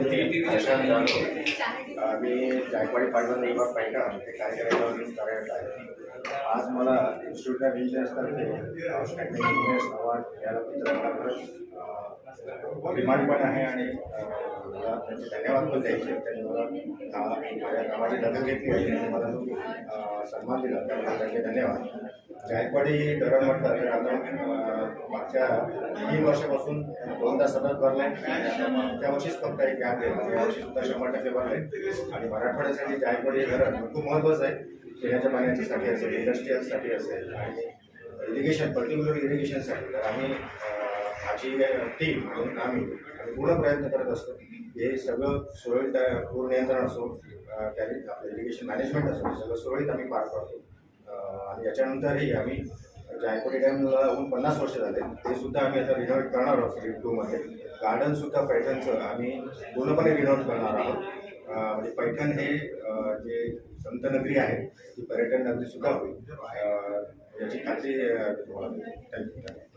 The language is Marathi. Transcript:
मी प्रशांत जाधव, मी जायकवाडी पाटबंधारे विभाग पैठण ते कार्यक्रमावरून कार्यरत आहे। आज मला इन्स्टिट्यूट ऑफ इंजिनियर्सतर्फे आउटस्टँडिंग इंजिनियर्स अवॉर्ड घ्यायला अभिमान पण आहे आणि मला त्यांचे धन्यवाद पण द्यायचे। त्यांनी मला माझ्या कामाची दखल घेतली आणि मला सन्मान दिला, त्यामुळे त्यांचे धन्यवाद। जायकवाडी धरण म्हटलं तर आता मागच्या 3 वर्षापासून 2दा सतत भरला आहे। त्या वर्षीच फक्त एक गॅप आहे, यावर्षी सुद्धा 100% भरले आणि मराठवाड्यासाठी जायकवाडी धरण खूप महत्त्वाचं आहे। पिण्याच्या पाण्यासाठी असेल, इंडस्ट्रीयलसाठी असेल आणि इरिगेशन, पर्टिक्युलर इरिगेशनसाठी तर आम्ही माझी टीम म्हणून आम्ही पूर्ण प्रयत्न करत असतो। हे सगळं सुरळीत पूर नियंत्रण असो, आपलं इरिगेशन मॅनेजमेंट असो, हे सगळं सुरळीत आम्ही पार पाडतो। आणि याच्यानंतरही आम्ही जायकवाडी डॅमला होऊन 50 वर्ष झाले, ते सुद्धा आम्ही आता रिनोव्हेट करणार आहोत। फेज 2 मध्ये गार्डनसुद्धा पैठणचं आम्ही पूर्णपणे रिनोव्हेट करणार आहोत। म्हणजे पैठण हे जे संत नगरी आहे ती पर्यटन नगरीसुद्धा होईल याची खात्री तुम्हाला. थँक्यू।